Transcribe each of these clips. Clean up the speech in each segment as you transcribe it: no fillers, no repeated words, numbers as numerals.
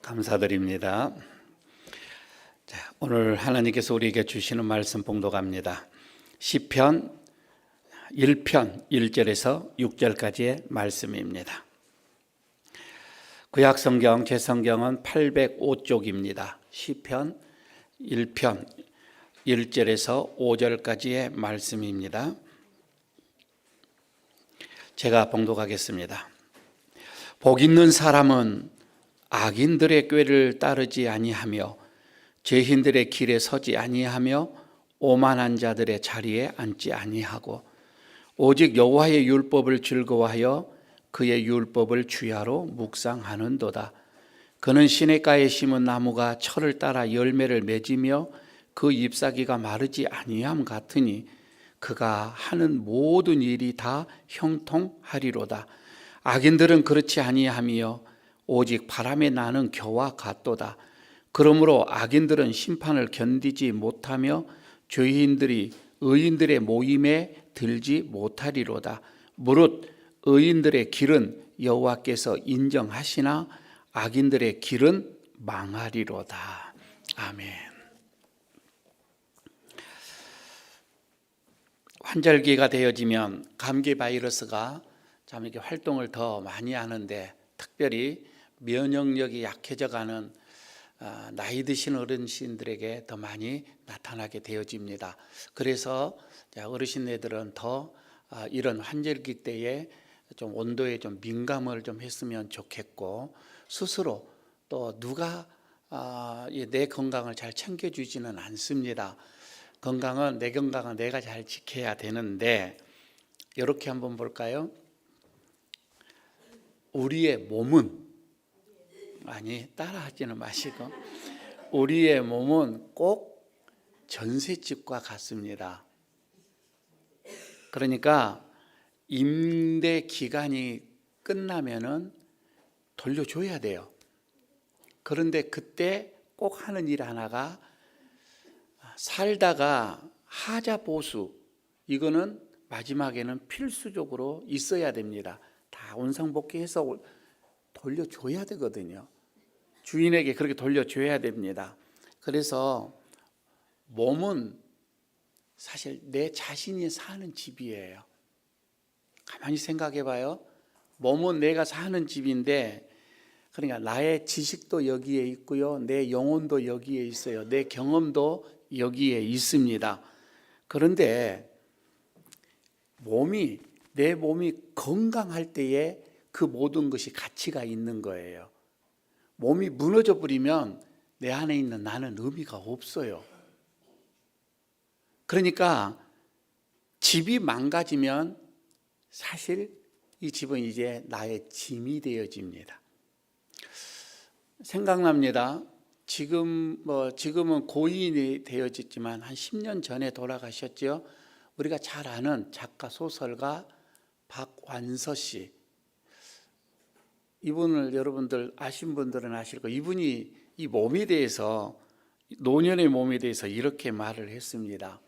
감사드립니다. 자, 오늘 하나님께서 우리에게 주시는 말씀 봉독합니다. 시편 1편 1절에서 6절까지의 말씀입니다. 구약 성경 제 성경은 805쪽입니다. 시편 1편 1절에서 5절까지의 말씀입니다. 제가 봉독하겠습니다. 복 있는 사람은 악인들의 꾀를 따르지 아니하며 죄인들의 길에 서지 아니하며 오만한 자들의 자리에 앉지 아니하고 오직 여호와의 율법을 즐거워하여 그의 율법을 주야로 묵상하는도다. 그는 시냇가에 심은 나무가 철을 따라 열매를 맺으며 그 잎사귀가 마르지 아니함 같으니 그가 하는 모든 일이 다 형통하리로다. 악인들은 그렇지 아니하며 오직 바람에 나는 겨와 같도다. 그러므로 악인들은 심판을 견디지 못하며 죄인들이 의인들의 모임에 들지 못하리로다. 무릇 의인들의 길은 여호와께서 인정하시나 악인들의 길은 망하리로다. 아멘. 환절기가 되어지면 감기 바이러스가 참 이렇게 활동을 더 많이 하는데 특별히 면역력이 약해져가는 나이 드신 어르신들에게 더 많이 나타나게 되어집니다. 그래서 어르신들은 더 이런 환절기 때에 좀 온도에 좀 민감을 좀 했으면 좋겠고, 스스로 또 누가 내 건강을 잘 챙겨주지는 않습니다. 내 건강은 내가 잘 지켜야 되는데, 이렇게 한번 볼까요? 우리의 몸은, 아니 따라하지는 마시고, 우리의 몸은 꼭 전셋집과 같습니다. 그러니까 임대 기간이 끝나면은 돌려줘야 돼요. 그런데 그때 꼭 하는 일 하나가, 살다가 하자 보수, 이거는 마지막에는 필수적으로 있어야 됩니다. 다 원상복귀해서 돌려줘야 되거든요. 주인에게 그렇게 돌려줘야 됩니다. 그래서 몸은 사실 내 자신이 사는 집이에요. 가만히 생각해 봐요. 몸은 내가 사는 집인데, 그러니까 나의 지식도 여기에 있고요, 내 영혼도 여기에 있어요, 내 경험도 여기에 있습니다. 그런데 내 몸이 건강할 때에 그 모든 것이 가치가 있는 거예요. 몸이 무너져 버리면 내 안에 있는 나는 의미가 없어요. 그러니까 집이 망가지면 사실 이 집은 이제 나의 짐이 되어집니다. 생각납니다. 지금은 고인이 되어졌지만 한 10년 전에 돌아가셨죠. 우리가 잘 아는 작가 노설가 박완서 씨. 이분을 여러분들 아신 분들은 아실 거예요. 이분이 이 몸에 대해서, 노년의 몸에 대해서 이렇게 말을 했습니다.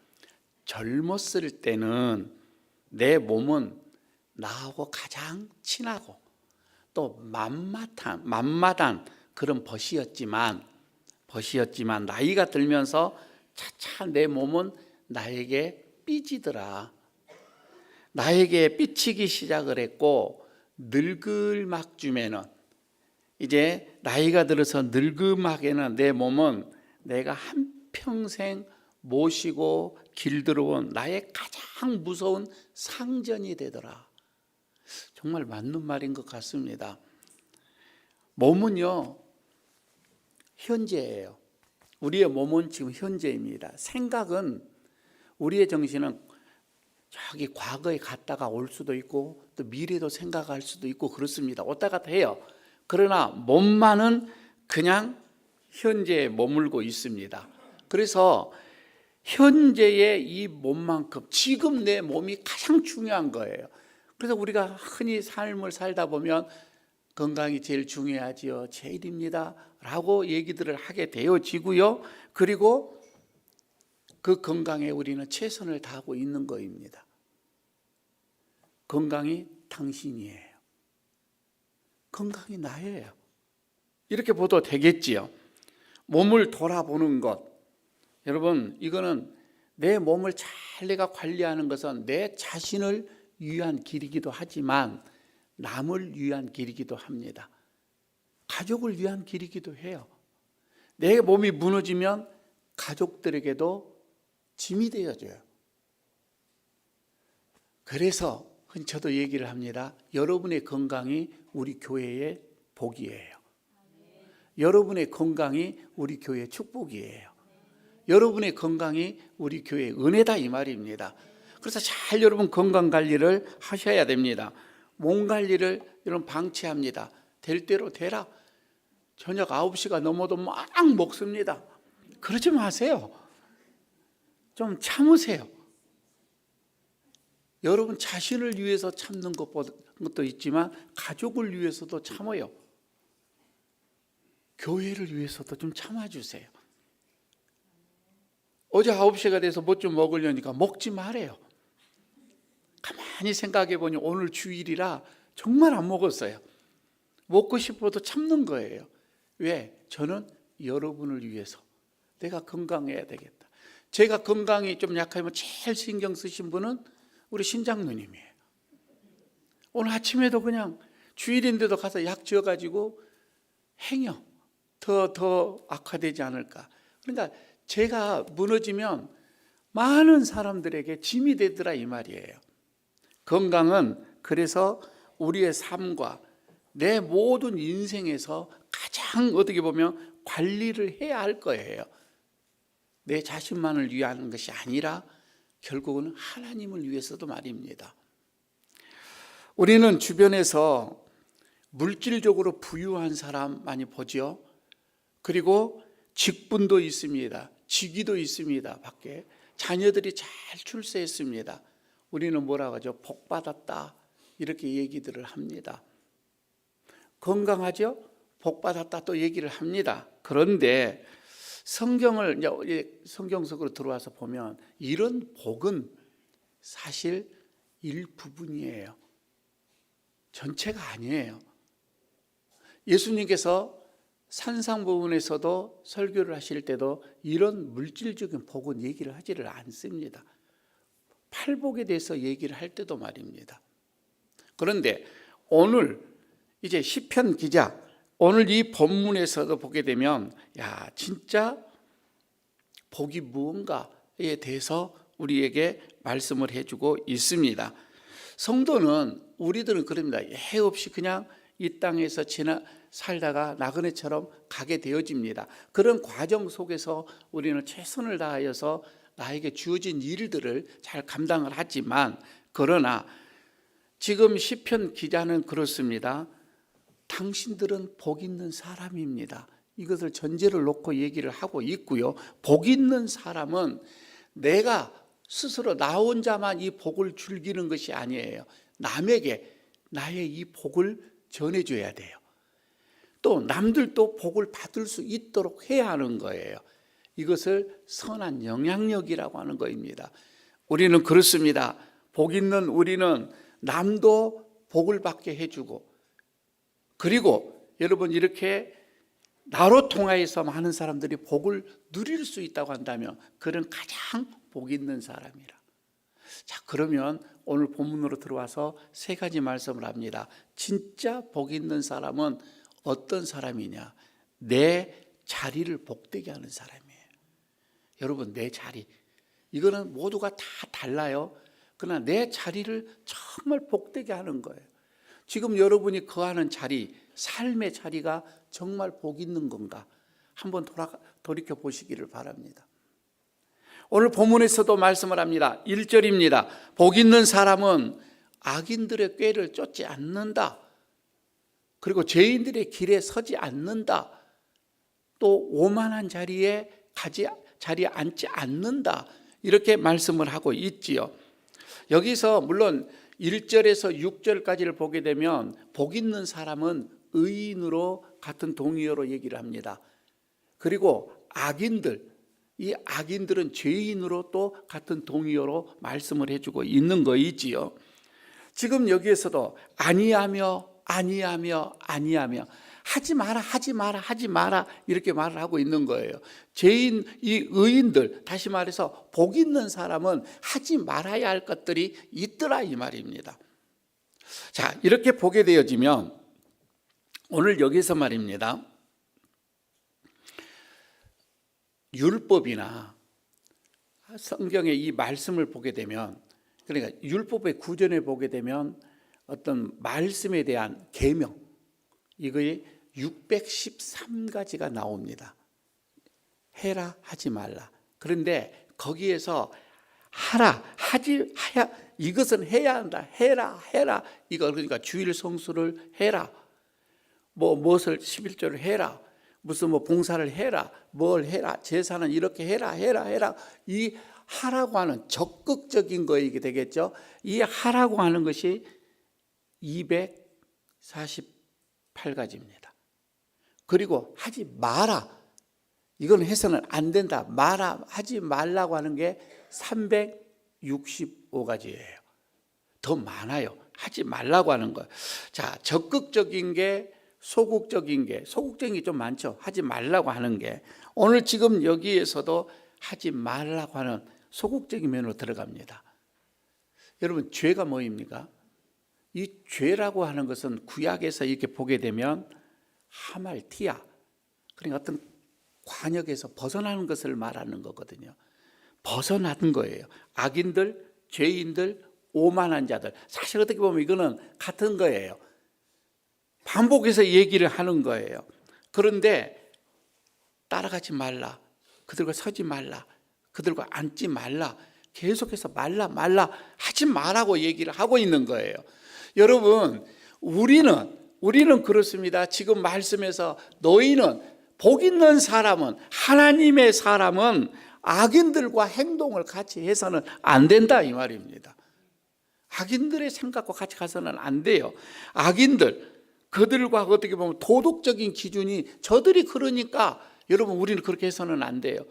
젊었을 때는 내 몸은 나하고 가장 친하고 또 만mat한 그런 벗이었지만 나이가 들면서 차차 내 몸은 나에게 삐지더라. 나에게 삐치기 시작을 했고, 늙을막쯤에는, 이제 나이가 들어서 늙음막에는 내 몸은 내가 한평생 모시고 길들어온 나의 가장 무서운 상전이 되더라. 정말 맞는 말인 것 같습니다. 몸은요, 현재예요. 우리의 몸은 지금 현재입니다. 생각은, 우리의 정신은 저기 과거에 갔다가 올 수도 있고 또 미래도 생각할 수도 있고 그렇습니다. 왔다 갔다 해요. 그러나 몸만은 그냥 현재에 머물고 있습니다. 그래서 현재의 이 몸만큼 지금 내 몸이 가장 중요한 거예요. 그래서 우리가 흔히 삶을 살다 보면 건강이 제일 중요하지요, 제일입니다 라고 얘기들을 하게 되어지고요. 그리고 그 건강에 우리는 최선을 다하고 있는 것입니다. 건강이 당신이에요. 건강이 나예요. 이렇게 보도 되겠지요. 몸을 돌아보는 것. 여러분, 이거는 내 몸을 잘 내가 관리하는 것은 내 자신을 위한 길이기도 하지만 남을 위한 길이기도 합니다. 가족을 위한 길이기도 해요. 내 몸이 무너지면 가족들에게도 짐이 되어져요. 그래서 저도 얘기를 합니다. 여러분의 건강이 우리 교회의 복이에요. 여러분의 건강이 우리 교회의 축복이에요. 여러분의 건강이 우리 교회의 은혜다 이 말입니다. 그래서 잘 여러분 건강 관리를 하셔야 됩니다. 몸 관리를 여러분 방치합니다. 될 대로 되라. 저녁 9시가 넘어도 막 먹습니다. 그러지 마세요. 좀 참으세요. 여러분 자신을 위해서 참는 것도 있지만 가족을 위해서도 참아요. 교회를 위해서도 좀 참아주세요. 어제 9시가 돼서 뭐 좀 먹으려니까 먹지 말아요. 가만히 생각해 보니 오늘 주일이라 정말 안 먹었어요. 먹고 싶어도 참는 거예요. 왜? 저는 여러분을 위해서 내가 건강해야 되겠다. 제가 건강이 좀 약하면 제일 신경 쓰신 분은 우리 신장누님이에요. 오늘 아침에도 그냥 주일인데도 가서 약 지어가지고 행여 더 악화되지 않을까. 그러니까 제가 무너지면 많은 사람들에게 짐이 되더라 이 말이에요. 건강은 그래서 우리의 삶과 내 모든 인생에서 가장 어떻게 보면 관리를 해야 할 거예요. 내 자신만을 위한 것이 아니라 결국은 하나님을 위해서도 말입니다. 우리는 주변에서 물질적으로 부유한 사람 많이 보죠. 그리고 직분도 있습니다. 직위도 있습니다. 밖에 자녀들이 잘 출세했습니다. 우리는 뭐라고 하죠? 복 받았다 이렇게 얘기들을 합니다. 건강하죠? 복 받았다 또 얘기를 합니다. 그런데 성경을 성경 속으로 들어와서 보면 이런 복은 사실 일부분이에요. 전체가 아니에요. 예수님께서 산상부분에서도 설교를 하실 때도 이런 물질적인 복은 얘기를 하지를 않습니다. 팔복에 대해서 얘기를 할 때도 말입니다. 그런데 오늘 이제 시편 기자 오늘 이 본문에서도 보게 되면 야 진짜 복이 무언가에 대해서 우리에게 말씀을 해주고 있습니다. 성도는 우리들은 그럽니다. 예 없이 그냥 이 땅에서 살다가 나그네처럼 가게 되어집니다. 그런 과정 속에서 우리는 최선을 다하여서 나에게 주어진 일들을 잘 감당을 하지만 그러나 지금 시편 기자는 그렇습니다. 당신들은 복 있는 사람입니다. 이것을 전제를 놓고 얘기를 하고 있고요. 복 있는 사람은 내가 스스로 나 혼자만 이 복을 즐기는 것이 아니에요. 남에게 나의 이 복을 전해줘야 돼요. 또 남들도 복을 받을 수 있도록 해야 하는 거예요. 이것을 선한 영향력이라고 하는 것입니다. 우리는 그렇습니다. 복 있는 우리는 남도 복을 받게 해주고 그리고 여러분 이렇게 나로 통하여서 많은 사람들이 복을 누릴 수 있다고 한다면 그는 가장 복 있는 사람이라. 자, 그러면 오늘 본문으로 들어와서 세 가지 말씀을 합니다. 진짜 복 있는 사람은 어떤 사람이냐? 내 자리를 복되게 하는 사람이에요. 여러분 내 자리 이거는 모두가 다 달라요. 그러나 내 자리를 정말 복되게 하는 거예요. 지금 여러분이 거하는 자리, 삶의 자리가 정말 복 있는 건가? 한번 돌이켜 보시기를 바랍니다. 오늘 본문에서도 말씀을 합니다. 1절입니다. 복 있는 사람은 악인들의 꾀를 쫓지 않는다. 그리고 죄인들의 길에 서지 않는다. 또 오만한 자리에 앉지 않는다. 이렇게 말씀을 하고 있지요. 여기서 물론 1절에서 6절까지를 보게 되면 복 있는 사람은 의인으로 같은 동의어로 얘기를 합니다. 그리고 이 악인들은 죄인으로 또 같은 동의어로 말씀을 해주고 있는 거이지요. 지금 여기에서도 아니하며 하지 마라, 하지 마라, 하지 마라 이렇게 말을 하고 있는 거예요. 죄인, 이 의인들, 다시 말해서 복 있는 사람은 하지 말아야 할 것들이 있더라 이 말입니다. 자, 이렇게 보게 되어지면 오늘 여기서 말입니다. 율법이나 성경의 이 말씀을 보게 되면, 그러니까 율법의 구전에 보게 되면 어떤 말씀에 대한 계명, 이거에 613가지가 나옵니다. 해라, 하지 말라. 그런데 거기에서 하라, 하지, 하야, 이것은 해야 한다. 해라, 해라. 이거 그러니까 주일 성수를 해라. 무엇을 11조를 해라. 무슨 봉사를 해라. 뭘 해라. 제사는 이렇게 해라, 해라, 해라. 이 하라고 하는 적극적인 거이게 되겠죠. 이 하라고 하는 것이 248가지입니다. 그리고 하지 마라. 이건 해서는 안 된다. 마라, 하지 말라고 하는 게 365가지예요. 더 많아요. 하지 말라고 하는 거. 자, 적극적인 게, 소극적인 게, 소극적인 게 좀 많죠. 하지 말라고 하는 게. 오늘 지금 여기에서도 하지 말라고 하는 소극적인 면으로 들어갑니다. 여러분, 죄가 뭐입니까? 이 죄라고 하는 것은 구약에서 이렇게 보게 되면 하말티아, 그러니까 어떤 관역에서 벗어나는 것을 말하는 거거든요. 벗어나는 거예요. 악인들, 죄인들, 오만한 자들. 사실 어떻게 보면 이거는 같은 거예요. 반복해서 얘기를 하는 거예요. 그런데 따라가지 말라, 그들과 서지 말라, 그들과 앉지 말라, 계속해서 말라 하지 말라고 얘기를 하고 있는 거예요. 여러분, 우리는 그렇습니다. 지금 말씀에서 너희는, 복 있는 사람은, 하나님의 사람은 악인들과 행동을 같이 해서는 안 된다 이 말입니다. 악인들의 생각과 같이 가서는 안 돼요. 악인들, 그들과 어떻게 보면 도덕적인 기준이 저들이 그러니까 여러분 우리는 그렇게 해서는 안 돼요.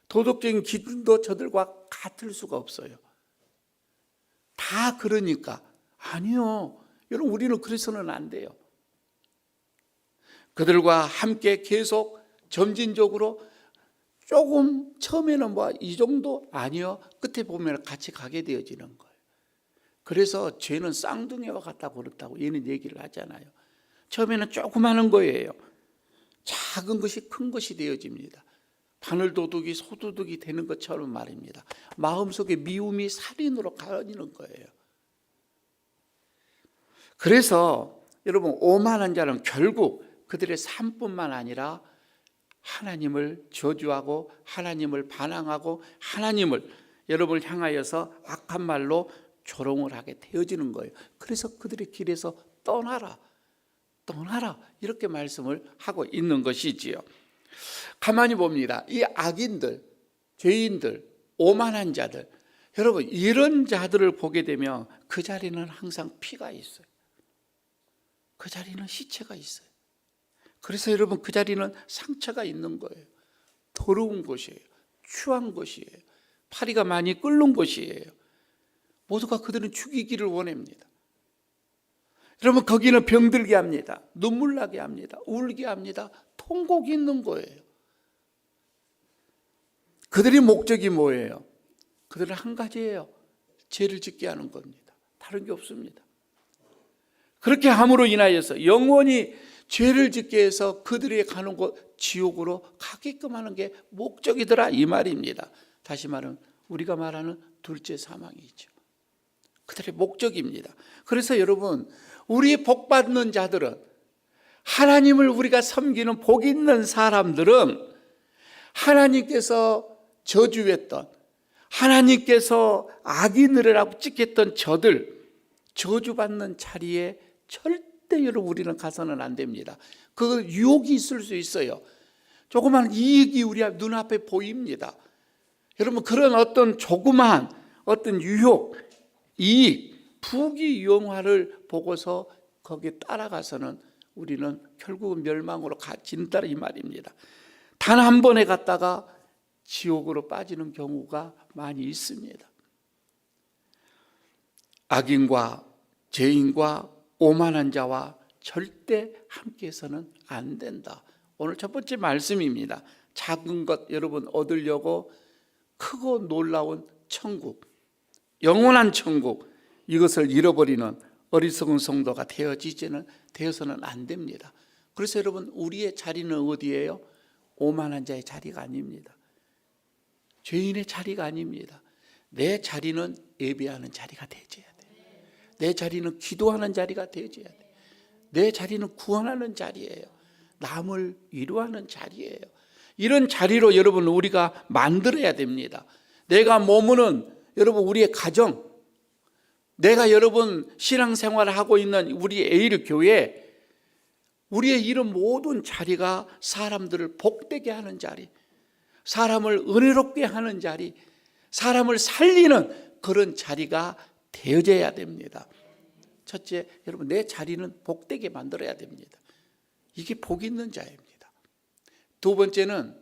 도덕적인 기준도 저들과 같을 수가 없어요. 다 그러니까. 아니요. 여러분 우리는 그래서는 안 돼요. 그들과 함께 계속 점진적으로 조금 처음에는 이 정도 아니요. 끝에 보면 같이 가게 되어지는 거예요. 그래서 죄는 쌍둥이와 같다고 그렇다고 얘는 얘기를 하잖아요. 처음에는 조그마한 거예요. 작은 것이 큰 것이 되어집니다. 바늘도둑이 소도둑이 되는 것처럼 말입니다. 마음속에 미움이 살인으로 가려지는 거예요. 그래서 여러분 오만한 자는 결국 그들의 삶뿐만 아니라 하나님을 저주하고 하나님을 반항하고 하나님을 여러분을 향하여서 악한 말로 조롱을 하게 되어지는 거예요. 그래서 그들의 길에서 떠나라 이렇게 말씀을 하고 있는 것이지요. 가만히 봅니다. 이 악인들, 죄인들, 오만한 자들, 여러분 이런 자들을 보게 되면 그 자리는 항상 피가 있어요. 그 자리는 시체가 있어요. 그래서 여러분 그 자리는 상처가 있는 거예요. 더러운 곳이에요. 추한 곳이에요. 파리가 많이 끓는 곳이에요. 모두가 그들은 죽이기를 원합니다. 여러분 거기는 병들게 합니다. 눈물 나게 합니다. 울게 합니다. 통곡이 있는 거예요. 그들의 목적이 뭐예요? 그들은 한 가지예요. 죄를 짓게 하는 겁니다. 다른 게 없습니다. 그렇게 함으로 인하여서 영원히 죄를 짓게 해서 그들이 가는 곳 지옥으로 가게끔 하는 게 목적이더라 이 말입니다. 다시 말하면 우리가 말하는 둘째 사망이죠. 그들의 목적입니다. 그래서 여러분 우리 복 받는 자들은, 하나님을 우리가 섬기는 복 있는 사람들은 하나님께서 저주했던, 하나님께서 악인이라고 찍혔던 저들 저주받는 자리에 절대 여러분 우리는 가서는 안 됩니다. 그 유혹이 있을 수 있어요. 조그만 이익이 우리 눈앞에 보입니다. 여러분 그런 어떤 조그만 어떤 유혹, 이익, 부귀영화를 보고서 거기에 따라가서는 우리는 결국은 멸망으로 진다 이 말입니다. 단 한 번에 갔다가 지옥으로 빠지는 경우가 많이 있습니다. 악인과 죄인과 오만한 자와 절대 함께해서는 안 된다. 오늘 첫 번째 말씀입니다. 작은 것 여러분 얻으려고 크고 놀라운 천국, 영원한 천국, 이것을 잃어버리는 어리석은 성도가 되어서는 안 됩니다. 그래서 여러분, 우리의 자리는 어디예요? 오만한 자의 자리가 아닙니다. 죄인의 자리가 아닙니다. 내 자리는 예배하는 자리가 되어야 돼. 내 자리는 기도하는 자리가 되어야 돼. 내 자리는 구원하는 자리예요. 남을 위로하는 자리예요. 이런 자리로 여러분 우리가 만들어야 됩니다. 내가 머무는 여러분 우리의 가정, 내가 여러분 신앙생활을 하고 있는 우리 에이르 교회, 우리의 이런 모든 자리가 사람들을 복되게 하는 자리, 사람을 은혜롭게 하는 자리, 사람을 살리는 그런 자리가 되어져야 됩니다. 첫째, 여러분 내 자리는 복되게 만들어야 됩니다. 이게 복 있는 자입니다. 두 번째는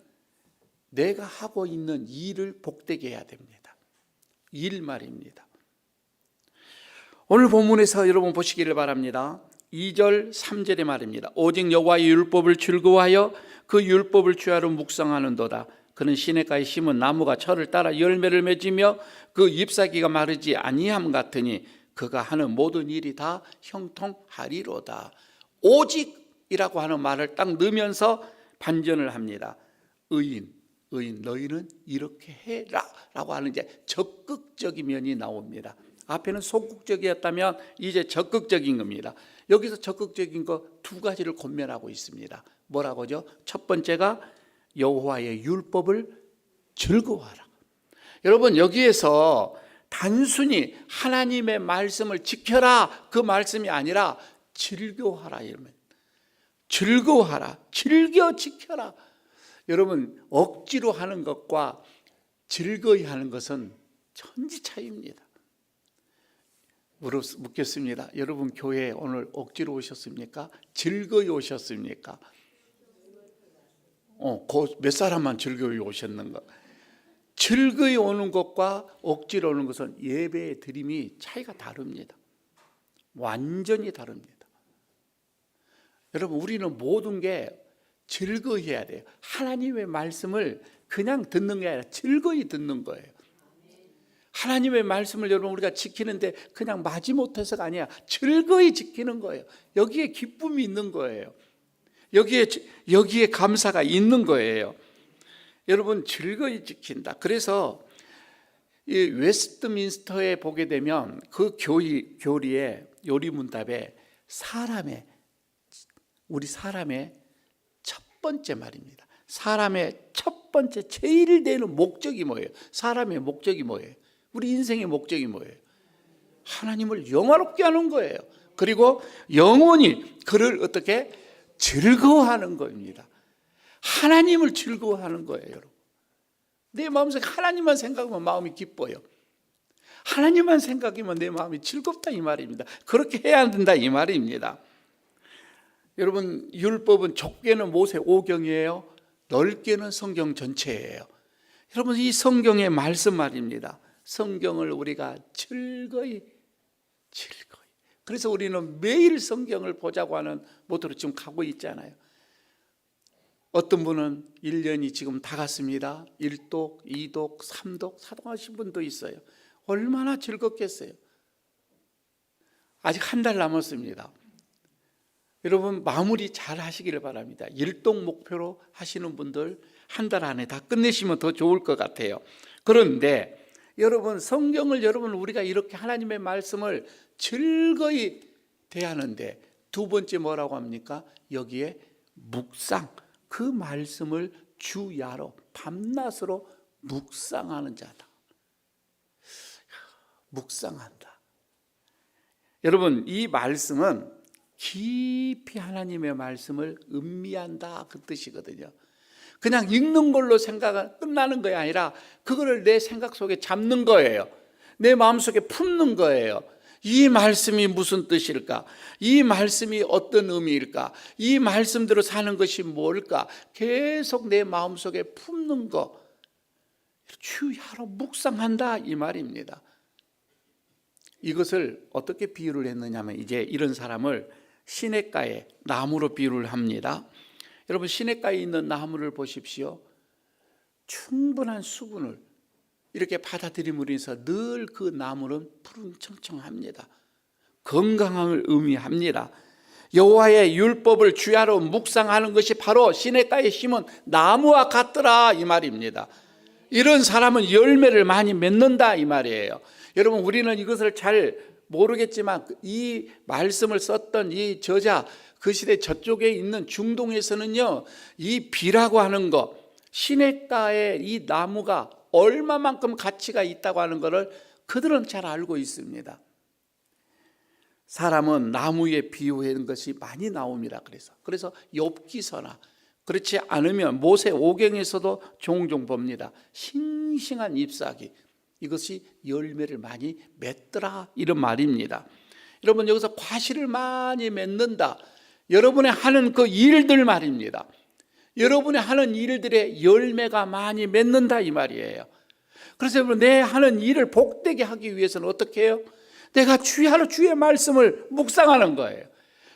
내가 하고 있는 일을 복되게 해야 됩니다. 일 말입니다. 오늘 본문에서 여러분 보시기를 바랍니다. 2절 3절의 말입니다. 오직 여호와의 율법을 즐거워하여 그 율법을 주야로 묵상하는도다. 그는 시냇가에 심은 나무가 철을 따라 열매를 맺으며 그 잎사귀가 마르지 아니함 같으니 그가 하는 모든 일이 다 형통하리로다. 오직이라고 하는 말을 딱 넣으면서 반전을 합니다. 의인 너희는 이렇게 해라 라고 하는 이제 적극적인 면이 나옵니다. 앞에는 소극적이었다면 이제 적극적인 겁니다. 여기서 적극적인 거 두 가지를 권면하고 있습니다. 뭐라고죠? 첫 번째가 여호와의 율법을 즐거워하라. 여러분 여기에서 단순히 하나님의 말씀을 지켜라 그 말씀이 아니라 즐거워하라 이러면 즐거워하라, 즐겨 지켜라. 여러분 억지로 하는 것과 즐거이 하는 것은 천지 차이입니다. 묻겠습니다. 여러분 교회에 오늘 억지로 오셨습니까? 즐거이 오셨습니까? 몇 사람만 즐거이 오셨는가? 즐거이 오는 것과 억지로 오는 것은 예배의 드림이 차이가 다릅니다. 완전히 다릅니다. 여러분 우리는 모든 게 즐거이 해야 돼요. 하나님의 말씀을 그냥 듣는 게 아니라 즐거이 듣는 거예요. 하나님의 말씀을 여러분 우리가 지키는데 그냥 마지못해서가 아니야. 즐거이 지키는 거예요. 여기에 기쁨이 있는 거예요. 여기에 감사가 있는 거예요. 여러분 즐거이 지킨다. 그래서 이 웨스트민스터에 보게 되면 그 교리의 요리문답에 우리 사람의 첫 번째 말입니다. 사람의 첫 번째 제일 되는 목적이 뭐예요? 사람의 목적이 뭐예요? 우리 인생의 목적이 뭐예요? 하나님을 영화롭게 하는 거예요. 그리고 영원히 그를 어떻게 즐거워하는 겁니다. 하나님을 즐거워하는 거예요, 여러분. 내 마음속에 하나님만 생각하면 마음이 기뻐요. 하나님만 생각하면 내 마음이 즐겁다 이 말입니다. 그렇게 해야 된다 이 말입니다. 여러분 율법은 좁게는 모세 5경이에요. 넓게는 성경 전체예요. 여러분 이 성경의 말씀 말입니다. 성경을 우리가 즐거이 그래서 우리는 매일 성경을 보자고 하는 모토로 지금 가고 있잖아요. 어떤 분은 1년이 지금 다 갔습니다. 1독, 2독, 3독, 4독 하신 분도 있어요. 얼마나 즐겁겠어요. 아직 한 달 남았습니다. 여러분 마무리 잘 하시기를 바랍니다. 1독 목표로 하시는 분들 한 달 안에 다 끝내시면 더 좋을 것 같아요. 그런데 여러분 성경을 우리가 이렇게 하나님의 말씀을 즐거이 대하는데 두 번째 뭐라고 합니까? 여기에 묵상, 그 말씀을 주야로 밤낮으로 묵상하는 자다. 묵상한다. 여러분 이 말씀은 깊이 하나님의 말씀을 음미한다 그 뜻이거든요. 그냥 읽는 걸로 생각은 끝나는 게 아니라 그거를 내 생각 속에 잡는 거예요. 내 마음속에 품는 거예요. 이 말씀이 무슨 뜻일까? 이 말씀이 어떤 의미일까? 이 말씀대로 사는 것이 뭘까? 계속 내 마음속에 품는 거. 주야로 묵상한다 이 말입니다. 이것을 어떻게 비유를 했느냐면 이제 이런 사람을 시냇가에 나무로 비유를 합니다. 여러분, 시냇가에 있는 나무를 보십시오. 충분한 수분을 이렇게 받아들임으로 인해서 늘 그 나무는 푸른청청합니다. 건강함을 의미합니다. 여호와의 율법을 주야로 묵상하는 것이 바로 시냇가에 심은 나무와 같더라, 이 말입니다. 이런 사람은 열매를 많이 맺는다, 이 말이에요. 여러분, 우리는 이것을 잘 모르겠지만 이 말씀을 썼던 이 저자, 그 시대 저쪽에 있는 중동에서는요, 이 비라고 하는 것, 시냇가에 이 나무가 얼마만큼 가치가 있다고 하는 것을 그들은 잘 알고 있습니다. 사람은 나무에 비유하는 것이 많이 나옵니다. 그래서 욥기서나 그렇지 않으면 모세 오경에서도 종종 봅니다. 싱싱한 잎사귀, 이것이 열매를 많이 맺더라, 이런 말입니다. 여러분, 여기서 과실을 많이 맺는다, 여러분의 하는 그 일들 말입니다. 여러분이 하는 일들의 열매가 많이 맺는다, 이 말이에요. 그래서 여러분, 내 하는 일을 복되게 하기 위해서는 어떻게 해요? 내가 주야로 주의 말씀을 묵상하는 거예요.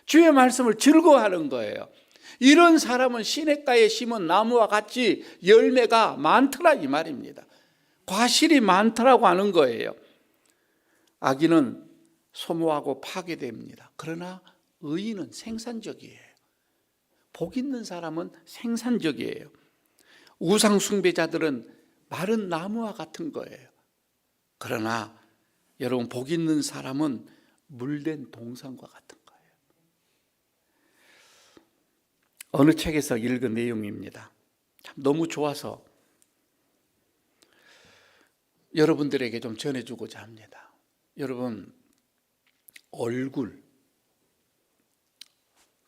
주의 말씀을 즐거워하는 거예요. 이런 사람은 시냇가에 심은 나무와 같이 열매가 많더라, 이 말입니다. 과실이 많더라고 하는 거예요. 악인은 소모하고 파괴됩니다. 그러나 의인은 생산적이에요. 복 있는 사람은 생산적이에요. 우상 숭배자들은 마른 나무와 같은 거예요. 그러나 여러분, 복 있는 사람은 물된 동산과 같은 거예요. 어느 책에서 읽은 내용입니다. 참 너무 좋아서 여러분들에게 좀 전해주고자 합니다. 여러분, 얼굴,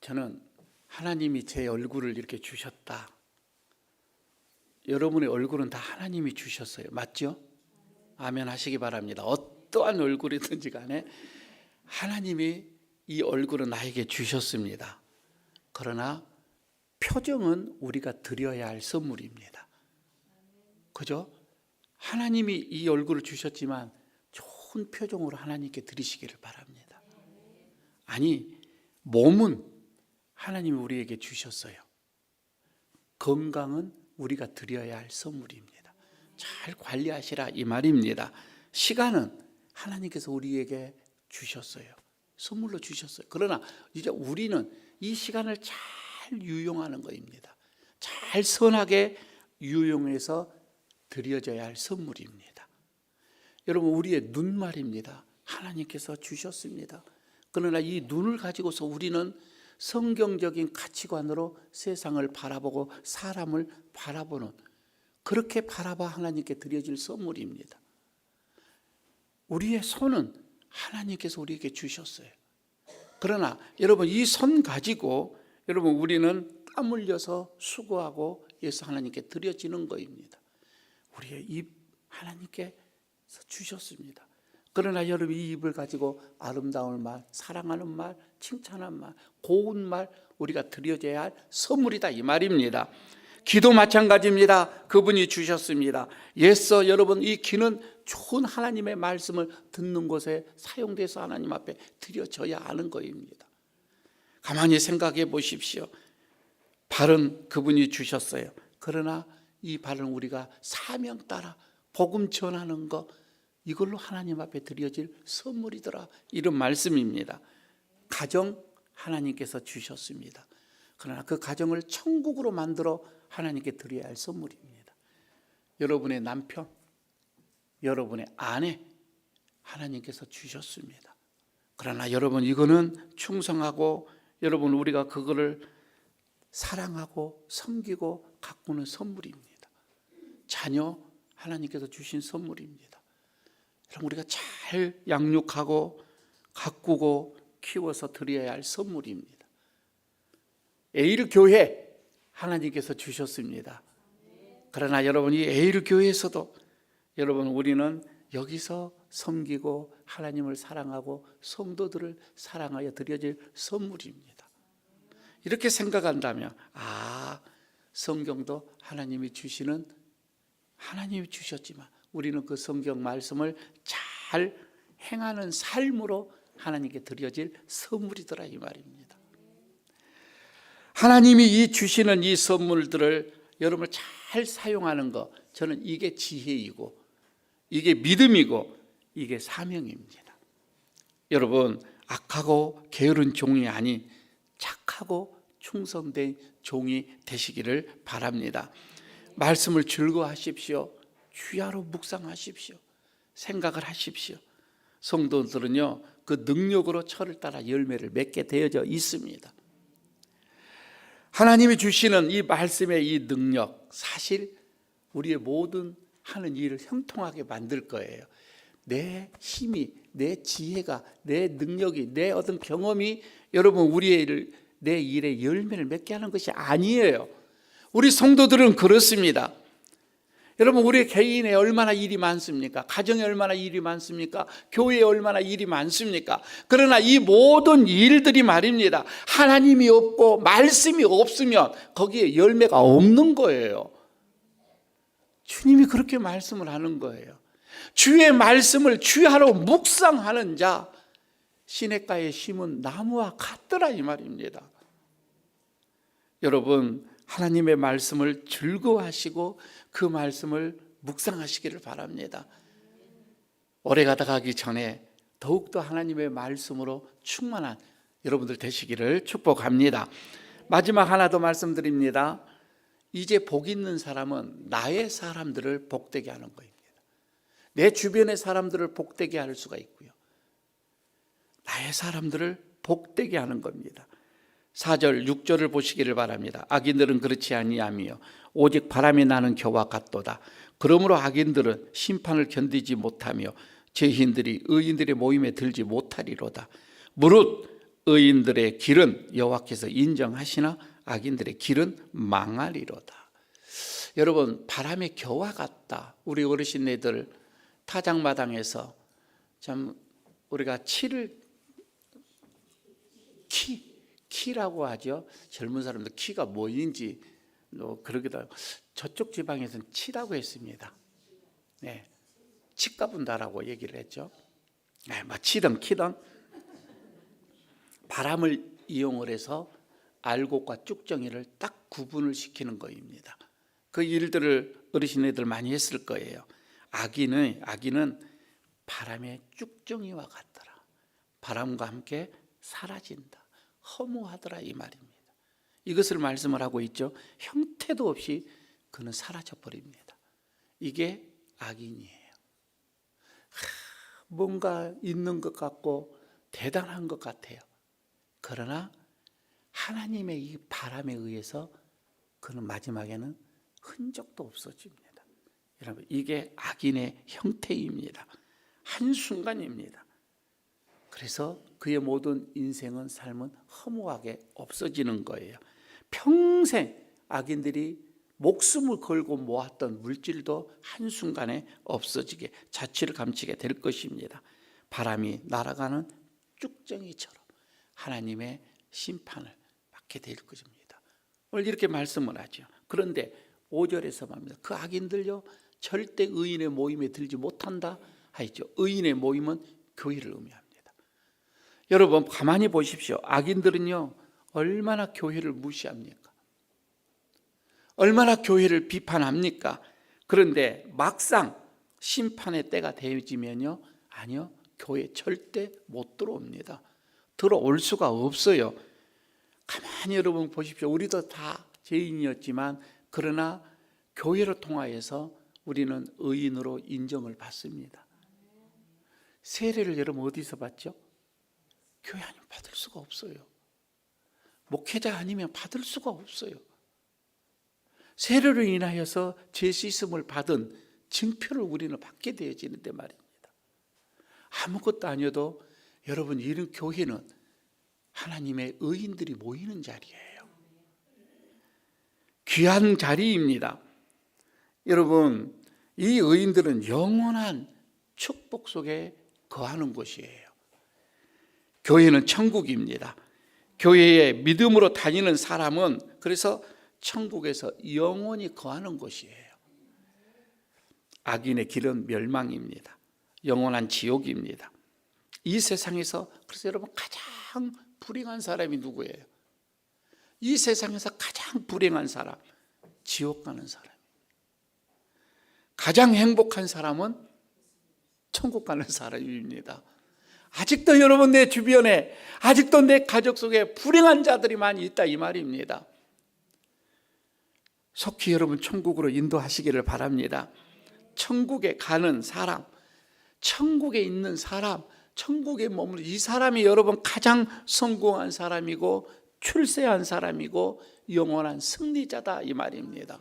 저는 하나님이 제 얼굴을 이렇게 주셨다. 여러분의 얼굴은 다 하나님이 주셨어요. 맞죠? 아멘 하시기 바랍니다. 어떠한 얼굴이든지 간에 하나님이 이 얼굴은 나에게 주셨습니다. 그러나 표정은 우리가 드려야 할 선물입니다. 그죠? 하나님이 이 얼굴을 주셨지만 좋은 표정으로 하나님께 드리시기를 바랍니다. 아니, 몸은 하나님이 우리에게 주셨어요. 건강은 우리가 드려야 할 선물입니다. 잘 관리하시라, 이 말입니다. 시간은 하나님께서 우리에게 주셨어요. 선물로 주셨어요. 그러나 이제 우리는 이 시간을 잘 유용하는 것입니다. 잘 선하게 유용해서 드려져야 할 선물입니다. 여러분, 우리의 눈 말입니다. 하나님께서 주셨습니다. 그러나 이 눈을 가지고서 우리는 성경적인 가치관으로 세상을 바라보고 사람을 바라보는, 그렇게 바라봐 하나님께 드려질 선물입니다. 우리의 손은 하나님께서 우리에게 주셨어요. 그러나 여러분, 이 손 가지고 여러분, 우리는 땀 흘려서 수고하고 예수 하나님께 드려지는 것입니다. 우리의 입 하나님께서 주셨습니다. 그러나 여러분, 이 입을 가지고 아름다운 말, 사랑하는 말, 칭찬한 말, 고운 말, 우리가 드려져야 할 선물이다, 이 말입니다. 귀도 마찬가지입니다. 그분이 주셨습니다. 예서 여러분, 이 귀는 좋은 하나님의 말씀을 듣는 곳에 사용돼서 하나님 앞에 드려져야 하는 것입니다. 가만히 생각해 보십시오. 발은 그분이 주셨어요. 그러나 이 발은 우리가 사명 따라 복음 전하는 것, 이걸로 하나님 앞에 드려질 선물이더라, 이런 말씀입니다. 가정 하나님께서 주셨습니다. 그러나 그 가정을 천국으로 만들어 하나님께 드려야 할 선물입니다. 여러분의 남편, 여러분의 아내 하나님께서 주셨습니다. 그러나 여러분, 이거는 충성하고 여러분, 우리가 그거를 사랑하고 섬기고 가꾸는 선물입니다. 자녀 하나님께서 주신 선물입니다. 그럼 우리가 잘 양육하고 가꾸고 키워서 드려야 할 선물입니다. 에일 교회 하나님께서 주셨습니다. 그러나 여러분, 이 에일 교회에서도 여러분, 우리는 여기서 섬기고 하나님을 사랑하고 성도들을 사랑하여 드려질 선물입니다. 이렇게 생각한다면, 성경도 하나님이 주시는, 하나님이 주셨지만 우리는 그 성경 말씀을 잘 행하는 삶으로 하나님께 드려질 선물이더라, 이 말입니다. 하나님이 이 주시는 이 선물들을 여러분 잘 사용하는 거, 저는 이게 지혜이고 이게 믿음이고 이게 사명입니다. 여러분, 악하고 게으른 종이 아닌 착하고 충성된 종이 되시기를 바랍니다. 말씀을 즐거워하십시오. 주야로 묵상하십시오. 생각을 하십시오. 성도들은요, 그 능력으로 철을 따라 열매를 맺게 되어져 있습니다. 하나님이 주시는 이 말씀의 이 능력, 사실 우리의 모든 하는 일을 형통하게 만들 거예요. 내 힘이, 내 지혜가, 내 능력이, 내 어떤 경험이 여러분 우리의 내 일에 열매를 맺게 하는 것이 아니에요. 우리 성도들은 그렇습니다. 여러분, 우리 개인에 얼마나 일이 많습니까? 가정에 얼마나 일이 많습니까? 교회에 얼마나 일이 많습니까? 그러나 이 모든 일들이 말입니다, 하나님이 없고 말씀이 없으면 거기에 열매가 없는 거예요. 주님이 그렇게 말씀을 하는 거예요. 주의 말씀을 주야로 묵상하는 자, 시냇가에 심은 나무와 같더라, 이 말입니다. 여러분, 하나님의 말씀을 즐거워하시고 그 말씀을 묵상하시기를 바랍니다. 올해가 다가기 전에 더욱더 하나님의 말씀으로 충만한 여러분들 되시기를 축복합니다. 마지막 하나 더 말씀드립니다. 이제 복 있는 사람은 나의 사람들을 복되게 하는 거입니다. 내 주변의 사람들을 복되게 할 수가 있고요, 나의 사람들을 복되게 하는 겁니다. 4절, 6절을 보시기를 바랍니다. 악인들은 그렇지 아니하며 오직 바람이 나는 겨와 같도다. 그러므로 악인들은 심판을 견디지 못하며 죄인들이 의인들의 모임에 들지 못하리로다. 무릇 의인들의 길은 여호와께서 인정하시나 악인들의 길은 망하리로다. 여러분, 바람의 겨와 같다. 우리 어르신네들 타작마당에서 참 우리가 키라고 하죠. 젊은 사람들 키가 뭐인지 그러기도 하고, 저쪽 지방에서는 치라고 했습니다. 네, 치까분다라고 얘기를 했죠. 네, 뭐 치든 키든 바람을 이용을 해서 알곡과 쭉정이를 딱 구분을 시키는 거입니다. 그 일들을 어르신애들 많이 했을 거예요. 악인은 바람의 쭉정이와 같더라. 바람과 함께 사라진다, 허무하더라, 이 말입니다. 이것을 말씀을 하고 있죠. 형태도 없이 그는 사라져 버립니다. 이게 악인이에요. 뭔가 있는 것 같고 대단한 것 같아요. 그러나 하나님의 이 바람에 의해서 그는 마지막에는 흔적도 없어집니다. 여러분, 이게 악인의 형태입니다. 한순간입니다. 그래서 그의 모든 인생은, 삶은 허무하게 없어지는 거예요. 평생 악인들이 목숨을 걸고 모았던 물질도 한순간에 없어지게, 자취를 감추게 될 것입니다. 바람이 날아가는 쭉정이처럼 하나님의 심판을 받게 될 것입니다. 오늘 이렇게 말씀을 하죠. 그런데 5절에서 말합니다. 그 악인들요 절대 의인의 모임에 들지 못한다 하였죠. 의인의 모임은 교회를 의미합니다. 여러분, 가만히 보십시오. 악인들은요 얼마나 교회를 무시합니까? 얼마나 교회를 비판합니까? 그런데 막상 심판의 때가 되어지면요, 아니요, 교회 절대 못 들어옵니다. 들어올 수가 없어요. 가만히 여러분 보십시오. 우리도 다 죄인이었지만 그러나 교회를 통하여서 우리는 의인으로 인정을 받습니다. 세례를 여러분 어디서 받죠? 교회 아니면 받을 수가 없어요. 목회자 아니면 받을 수가 없어요. 세례로 인하여서 죄 씻음을 받은 증표를 우리는 받게 되어지는데 말입니다. 아무것도 아니어도 여러분, 이런 교회는 하나님의 의인들이 모이는 자리예요. 귀한 자리입니다. 여러분, 이 의인들은 영원한 축복 속에 거하는 곳이에요. 교회는 천국입니다. 교회에 믿음으로 다니는 사람은 그래서 천국에서 영원히 거하는 곳이에요. 악인의 길은 멸망입니다. 영원한 지옥입니다. 이 세상에서 그래서 여러분 가장 불행한 사람이 누구예요? 이 세상에서 가장 불행한 사람, 지옥 가는 사람. 가장 행복한 사람은 천국 가는 사람입니다. 아직도 여러분 내 주변에, 아직도 내 가족 속에 불행한 자들이 많이 있다 이 말입니다. 속히 여러분 천국으로 인도하시기를 바랍니다. 천국에 가는 사람, 천국에 있는 사람, 천국에 머무는 이 사람이 여러분 가장 성공한 사람이고 출세한 사람이고 영원한 승리자다 이 말입니다.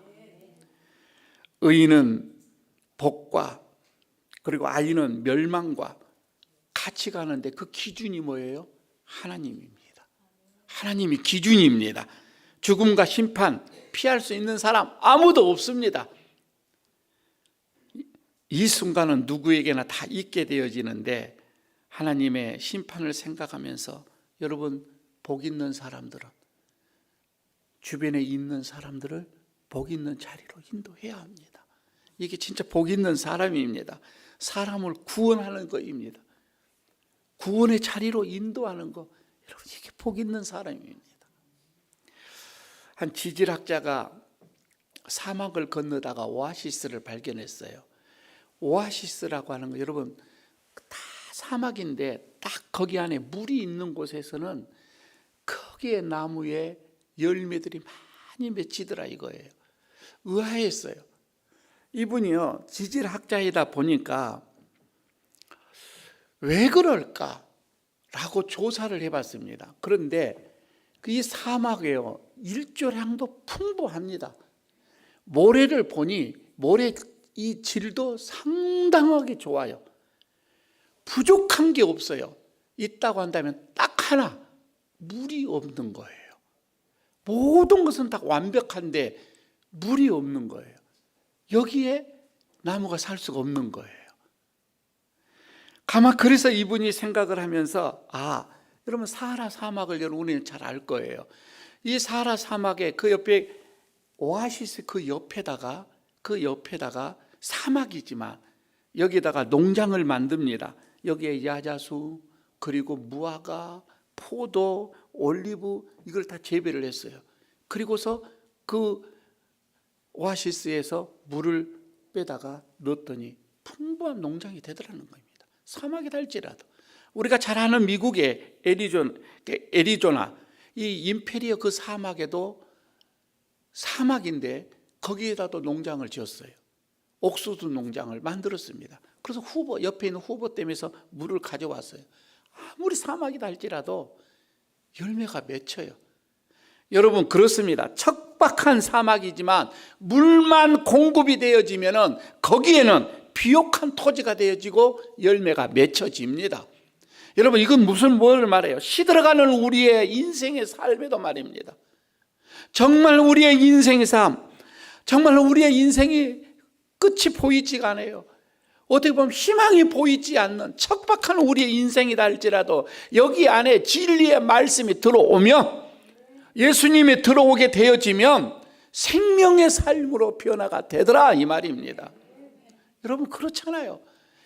의인은 복과 그리고 아이는 멸망과 같이 가는데 그 기준이 뭐예요? 하나님입니다. 하나님이 기준입니다. 죽음과 심판 피할 수 있는 사람 아무도 없습니다. 이 순간은 누구에게나 다 있게 되어지는데 하나님의 심판을 생각하면서 여러분 복 있는 사람들은 주변에 있는 사람들을 복 있는 자리로 인도해야 합니다. 이게 진짜 복 있는 사람입니다. 사람을 구원하는 것입니다. 구원의 자리로 인도하는 것, 여러분 이게 복 있는 사람입니다. 한 지질학자가 사막을 건너다가 오아시스를 발견했어요. 오아시스라고 하는 거 여러분 다 사막인데 딱 거기 안에 물이 있는 곳에서는 크게 나무에 열매들이 많이 맺히더라 이거예요. 의아했어요. 이분이요 지질학자이다 보니까 왜 그럴까라고 조사를 해봤습니다. 그런데 이 사막에요 일조량도 풍부합니다. 모래를 보니 모래 이 질도 상당하게 좋아요. 부족한 게 없어요. 있다고 한다면 딱 하나, 물이 없는 거예요. 모든 것은 다 완벽한데 물이 없는 거예요. 여기에 나무가 살 수가 없는 거예요. 가만 그래서 이분이 생각을 하면서 여러분 사하라 사막을 여러분이 잘 알 거예요. 이 사하라 사막의 그 옆에 오아시스 그 옆에다가 사막이지만 여기다가 농장을 만듭니다. 여기에 야자수 그리고 무화과, 포도, 올리브 이걸 다 재배를 했어요. 그리고서 그 오아시스에서 물을 빼다가 넣었더니 풍부한 농장이 되더라는 겁니다. 사막이라 할지라도 우리가 잘 아는 미국의 애리조나 이 임페리어 그 사막에도 사막인데 거기에다도 농장을 지었어요. 옥수수 농장을 만들었습니다. 그래서 옆에 있는 후보댐에서 물을 가져왔어요. 아무리 사막이다 할지라도 열매가 맺혀요. 여러분 그렇습니다. 척박한 사막이지만 물만 공급이 되어지면 거기에는 비옥한 토지가 되어지고 열매가 맺혀집니다. 여러분 이건 뭘 말해요? 시들어가는 우리의 인생의 삶에도 말입니다. 정말 우리의 인생의 삶, 정말 우리의 인생이 끝이 보이지가 않아요. 어떻게 보면 희망이 보이지 않는 척박한 우리의 인생이다 할지라도 여기 안에 진리의 말씀이 들어오면, 예수님이 들어오게 되어지면 생명의 삶으로 변화가 되더라 이 말입니다. 여러분 그렇잖아요.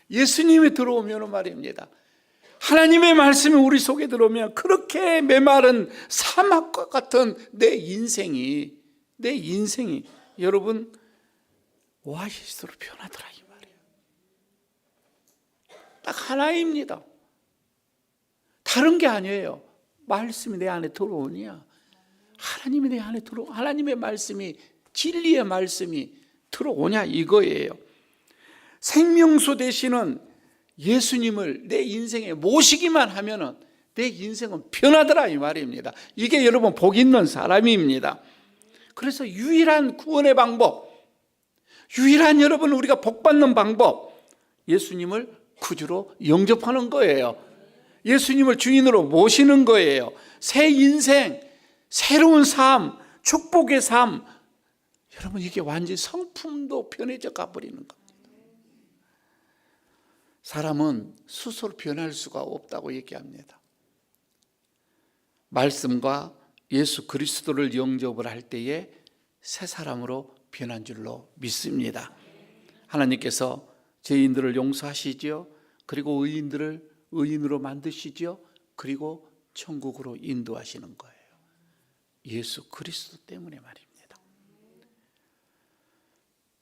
예수님이 들어오면 말입니다. 하나님의 말씀이 우리 속에 들어오면 그렇게 메마른 사막과 같은 내 인생이 여러분 오아시스로 변하더라 이 말이에요. 딱 하나입니다. 다른 게 아니에요. 말씀이 내 안에 들어오냐, 하나님이 내 안에 하나님의 말씀이, 진리의 말씀이 들어오냐 이거예요. 생명수 되시는 예수님을 내 인생에 모시기만 하면은 내 인생은 변하더라 이 말입니다. 이게 여러분 복 있는 사람입니다. 그래서 유일한 구원의 방법, 유일한 여러분 우리가 복 받는 방법, 예수님을 구주로 영접하는 거예요. 예수님을 주인으로 모시는 거예요. 새 인생, 새로운 삶, 축복의 삶, 여러분 이게 완전히 성품도 변해져 가버리는 겁니다. 사람은 스스로 변할 수가 없다고 얘기합니다. 말씀과 예수 그리스도를 영접을 할 때에 새 사람으로 변한 줄로 믿습니다. 하나님께서 죄인들을 용서하시지요. 그리고 의인들을 의인으로 만드시지요. 그리고 천국으로 인도하시는 거예요. 예수 그리스도 때문에 말입니다.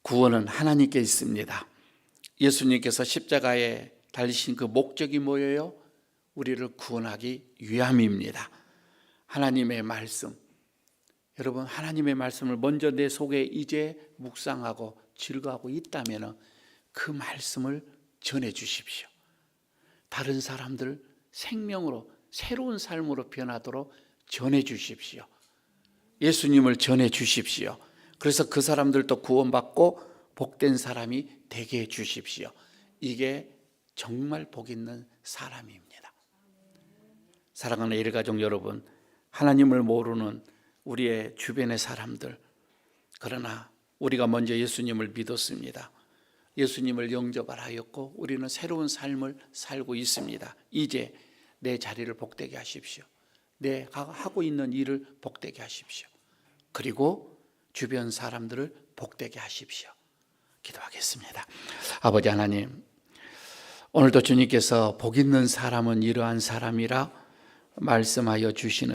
구원은 하나님께 있습니다. 예수님께서 십자가에 달리신 그 목적이 뭐예요? 우리를 구원하기 위함입니다. 하나님의 말씀, 여러분 하나님의 말씀을 먼저 내 속에 이제 묵상하고 즐거워하고 있다면 그 말씀을 전해 주십시오. 다른 사람들 생명으로 새로운 삶으로 변하도록 전해 주십시오. 예수님을 전해 주십시오. 그래서 그 사람들도 구원받고 복된 사람이 되게 해 주십시오. 이게 정말 복 있는 사람입니다. 사랑하는 일가족 여러분, 하나님을 모르는 우리의 주변의 사람들, 그러나 우리가 먼저 예수님을 믿었습니다. 예수님을 영접하였고 우리는 새로운 삶을 살고 있습니다. 이제 내 자리를 복되게 하십시오. 내가 하고 있는 일을 복되게 하십시오. 그리고 주변 사람들을 복되게 하십시오. 기도하겠습니다. 아버지 하나님, 오늘도 주님께서 복 있는 사람은 이러한 사람이라 말씀하여 주시는